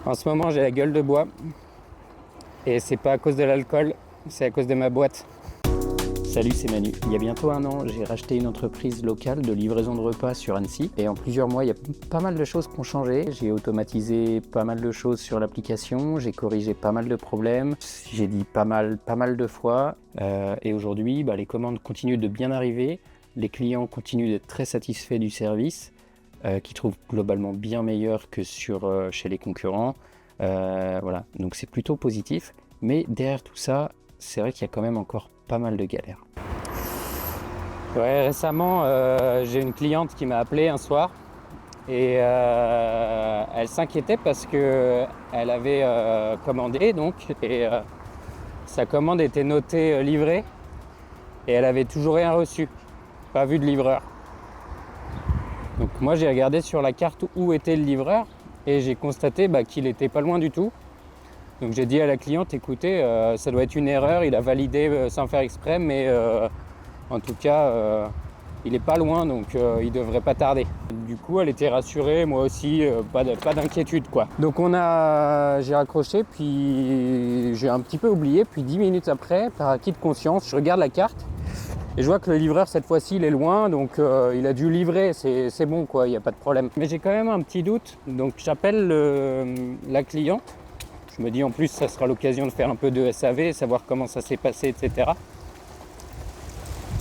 En ce moment, j'ai la gueule de bois. Et c'est pas à cause de l'alcool, c'est à cause de ma boîte. Salut, c'est Manu. Il y a bientôt 1 an, j'ai racheté une entreprise locale de livraison de repas sur Annecy. Et en plusieurs mois, il y a pas mal de choses qui ont changé. J'ai automatisé pas mal de choses sur l'application, j'ai corrigé pas mal de problèmes, j'ai dit pas mal de fois. Et aujourd'hui, les commandes continuent de bien arriver. Les clients continuent d'être très satisfaits du service, qu'ils trouvent globalement bien meilleur que chez les concurrents. Voilà, donc c'est plutôt positif. Mais derrière tout ça, c'est vrai qu'il y a quand même encore pas mal de galères. Ouais, récemment, j'ai une cliente qui m'a appelé un soir et elle s'inquiétait parce qu'elle avait commandé et sa commande était notée livrée et elle avait toujours rien reçu, pas vu de livreur. Donc moi j'ai regardé sur la carte où était le livreur et j'ai constaté qu'il n'était pas loin du tout. Donc j'ai dit à la cliente, écoutez, ça doit être une erreur, il a validé sans faire exprès, mais en tout cas, il n'est pas loin, donc il ne devrait pas tarder. Du coup, elle était rassurée, moi aussi, pas d'inquiétude, quoi. Donc j'ai raccroché, puis j'ai un petit peu oublié, puis 10 minutes après, par acquis de conscience, je regarde la carte, et je vois que le livreur, cette fois-ci, il est loin, donc il a dû livrer, c'est bon, quoi, il n'y a pas de problème. Mais j'ai quand même un petit doute, donc j'appelle la cliente. Je me dis en plus ça sera l'occasion de faire un peu de SAV, savoir comment ça s'est passé, etc.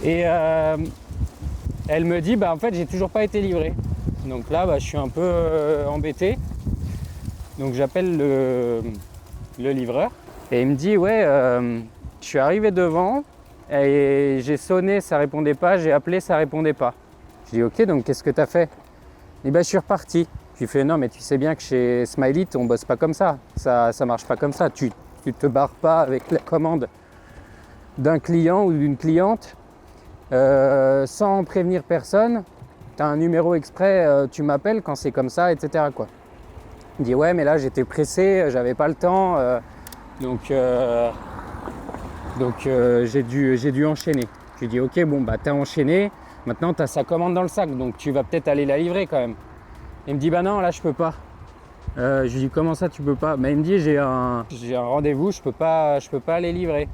Et elle me dit en fait j'ai toujours pas été livré. Donc là je suis un peu embêté. Donc j'appelle le livreur et il me dit ouais je suis arrivé devant et j'ai sonné, ça répondait pas, j'ai appelé, ça répondait pas. Je dis ok, donc qu'est-ce que tu as fait? Et je suis reparti. Je lui fais non mais tu sais bien que chez Smileit on bosse pas comme ça, ça marche pas comme ça, tu te barres pas avec la commande d'un client ou d'une cliente sans prévenir personne, tu as un numéro exprès, tu m'appelles quand c'est comme ça, etc. quoi. Il dit ouais mais là j'étais pressé, j'avais pas le temps, donc j'ai dû enchaîner. Je lui dis ok t'as enchaîné, maintenant t'as sa commande dans le sac, donc tu vas peut-être aller la livrer quand même. Il me dit non là je peux pas. Je lui dis comment ça tu peux pas? Il me dit j'ai un rendez-vous, je peux pas aller livrer.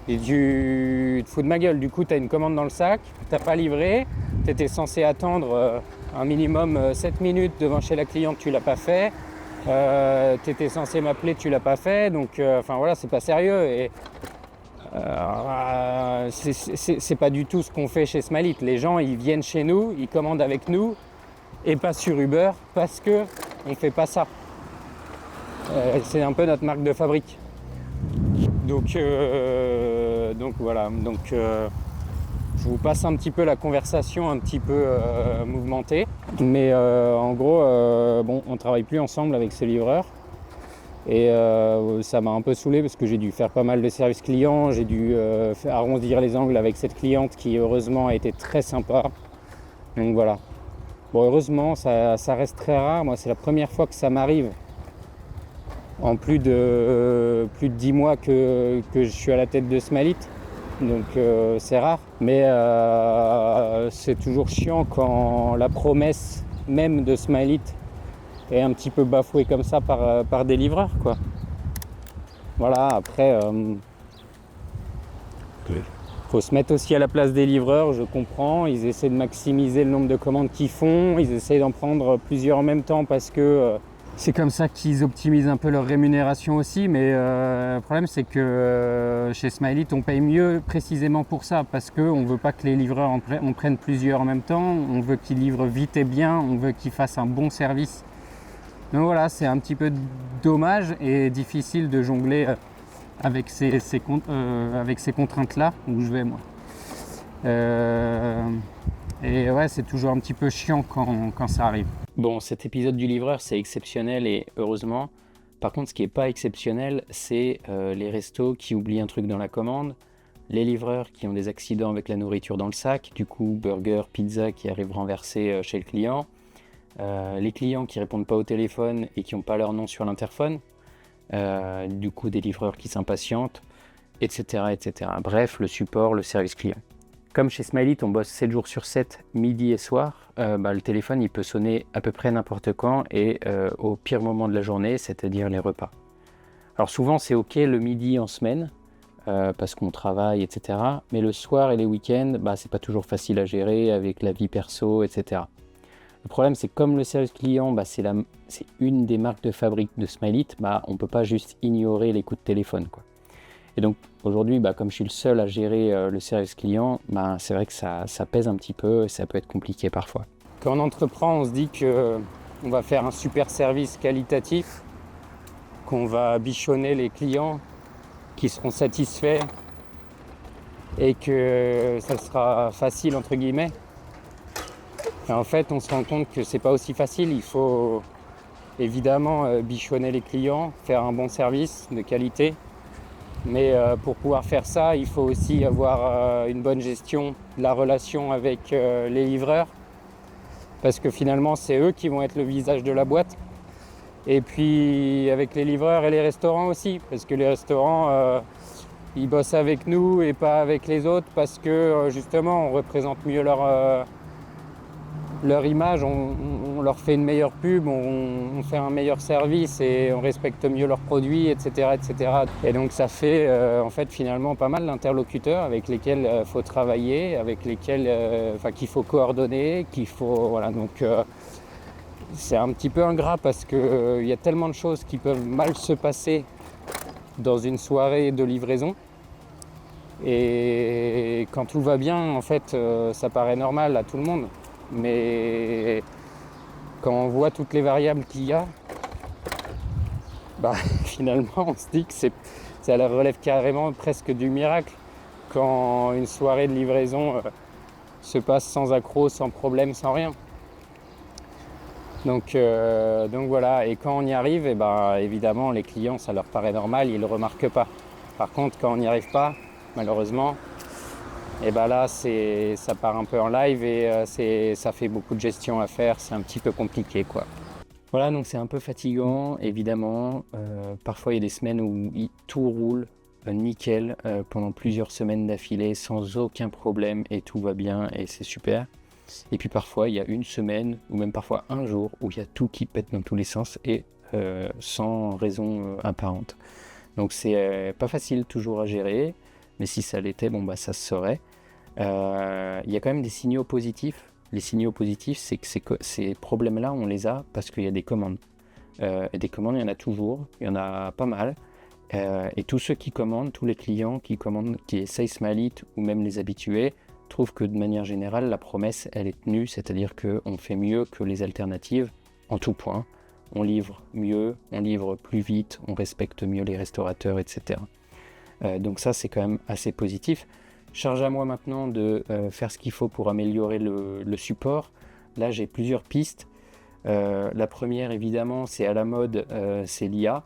Et tu te fous de ma gueule, du coup tu as une commande dans le sac, t'as pas livré, tu étais censé attendre un minimum 7 minutes devant chez la cliente, tu l'as pas fait. Tu étais censé m'appeler, tu l'as pas fait, donc voilà, c'est pas sérieux. Et c'est pas du tout ce qu'on fait chez Smileit. Les gens ils viennent chez nous, ils commandent avec nous et pas sur Uber parce que on fait pas ça. C'est un peu notre marque de fabrique. Donc voilà, je vous passe un petit peu la conversation un petit peu mouvementée. Mais en gros, on travaille plus ensemble avec ce livreur. Et ça m'a un peu saoulé parce que j'ai dû faire pas mal de services clients, j'ai dû arrondir les angles avec cette cliente qui heureusement a été très sympa. Donc voilà. Bon, heureusement, ça reste très rare. Moi, c'est la première fois que ça m'arrive en plus de 10 mois que je suis à la tête de Smileit. Donc c'est rare. Mais c'est toujours chiant quand la promesse même de Smileit est un petit peu bafouée comme ça par des livreurs, quoi. Voilà, après... faut se mettre aussi à la place des livreurs, je comprends, ils essaient de maximiser le nombre de commandes qu'ils font, ils essaient d'en prendre plusieurs en même temps parce que c'est comme ça qu'ils optimisent un peu leur rémunération aussi, mais le problème c'est que chez Smileit on paye mieux précisément pour ça, parce qu'on ne veut pas que les livreurs en prennent plusieurs en même temps, on veut qu'ils livrent vite et bien, on veut qu'ils fassent un bon service. Donc voilà, c'est un petit peu dommage et difficile de jongler avec ces contraintes-là, où je vais moi. Et ouais, c'est toujours un petit peu chiant quand ça arrive. Bon, cet épisode du livreur, c'est exceptionnel et heureusement. Par contre, ce qui n'est pas exceptionnel, c'est les restos qui oublient un truc dans la commande, les livreurs qui ont des accidents avec la nourriture dans le sac, du coup, burger, pizza qui arrivent renversés chez le client, les clients qui répondent pas au téléphone et qui n'ont pas leur nom sur l'interphone, du coup des livreurs qui s'impatientent, etc., etc. Bref, le support, le service client. Comme chez Smileit, on bosse 7 jours sur 7, midi et soir, le téléphone il peut sonner à peu près n'importe quand et au pire moment de la journée, c'est-à-dire les repas. Alors souvent c'est ok le midi en semaine, parce qu'on travaille, etc. Mais le soir et les week-ends, c'est pas toujours facile à gérer avec la vie perso, etc. Le problème, c'est comme le service client, c'est une des marques de fabrique de Smileit, on peut pas juste ignorer les coups de téléphone, quoi. Et donc aujourd'hui, comme je suis le seul à gérer le service client, c'est vrai que ça pèse un petit peu et ça peut être compliqué parfois. Quand on entreprend, on se dit qu'on va faire un super service qualitatif, qu'on va bichonner les clients, qui seront satisfaits et que ça sera facile entre guillemets. Et en fait, on se rend compte que c'est pas aussi facile. Il faut évidemment bichonner les clients, faire un bon service de qualité. Mais pour pouvoir faire ça, il faut aussi avoir une bonne gestion de la relation avec les livreurs. Parce que finalement, c'est eux qui vont être le visage de la boîte. Et puis avec les livreurs et les restaurants aussi, parce que les restaurants, ils bossent avec nous et pas avec les autres, parce que justement, on représente mieux leur image, on leur fait une meilleure pub, on fait un meilleur service et on respecte mieux leurs produits, etc. etc. Et donc ça fait en fait finalement pas mal d'interlocuteurs avec lesquels il faut travailler, avec lesquels qu'il faut coordonner, qu'il faut... Voilà, donc... c'est un petit peu ingrat parce qu'il y a tellement de choses qui peuvent mal se passer dans une soirée de livraison. Et quand tout va bien, en fait, ça paraît normal à tout le monde. Mais quand on voit toutes les variables qu'il y a, finalement, on se dit que ça relève carrément presque du miracle quand une soirée de livraison se passe sans accroc, sans problème, sans rien. Donc voilà, et quand on y arrive, évidemment les clients ça leur paraît normal, ils ne le remarquent pas. Par contre quand on n'y arrive pas, malheureusement, là ça part un peu en live et ça fait beaucoup de gestion à faire, c'est un petit peu compliqué quoi. Voilà, donc c'est un peu fatigant évidemment, parfois il y a des semaines où tout roule nickel pendant plusieurs semaines d'affilée sans aucun problème et tout va bien et c'est super. Et puis parfois il y a une semaine ou même parfois un jour où il y a tout qui pète dans tous les sens et sans raison apparente. Donc c'est pas facile toujours à gérer, mais si ça l'était, ça se saurait. Il y a quand même des signaux positifs. Les signaux positifs, c'est que ces problèmes-là, on les a parce qu'il y a des commandes. Et des commandes, il y en a toujours, il y en a pas mal. Et tous ceux qui commandent, tous les clients qui commandent, qui essayent Smileit ou même les habitués, trouve que de manière générale, la promesse, elle est tenue, c'est-à-dire qu'on fait mieux que les alternatives en tout point. On livre mieux, on livre plus vite, on respecte mieux les restaurateurs, etc. Donc ça, c'est quand même assez positif. Charge à moi maintenant de faire ce qu'il faut pour améliorer le support. Là, j'ai plusieurs pistes. La première, évidemment, c'est à la mode, c'est l'IA.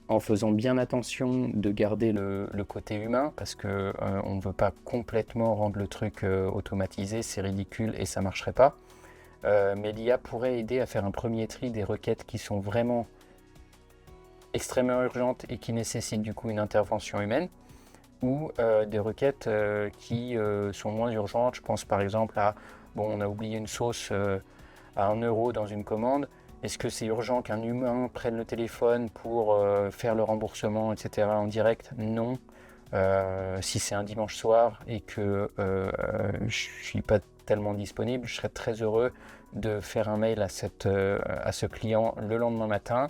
En faisant bien attention de garder le côté humain parce que on ne veut pas complètement rendre le truc automatisé, c'est ridicule et ça marcherait pas. Mais l'IA pourrait aider à faire un premier tri des requêtes qui sont vraiment extrêmement urgentes et qui nécessitent du coup une intervention humaine ou des requêtes qui sont moins urgentes. Je pense par exemple à on a oublié une sauce à 1 euro dans une commande. Est-ce que c'est urgent qu'un humain prenne le téléphone pour faire le remboursement, etc. en direct? Non. Si c'est un dimanche soir et que je ne suis pas tellement disponible, je serais très heureux de faire un mail à ce client le lendemain matin,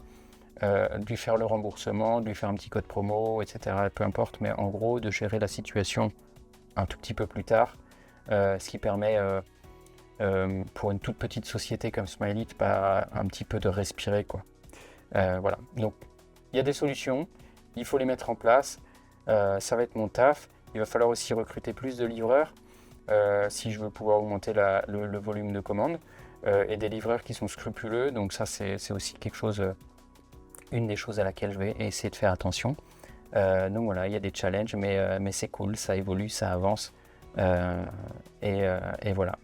de lui faire le remboursement, de lui faire un petit code promo, etc. Peu importe, mais en gros de gérer la situation un tout petit peu plus tard, ce qui permet... pour une toute petite société comme Smileit, un petit peu de respirer quoi. Voilà, donc il y a des solutions, il faut les mettre en place, ça va être mon taf, il va falloir aussi recruter plus de livreurs si je veux pouvoir augmenter le volume de commandes et des livreurs qui sont scrupuleux, donc ça c'est aussi quelque chose, une des choses à laquelle je vais essayer de faire attention. Donc voilà, il y a des challenges mais c'est cool, ça évolue, ça avance et voilà.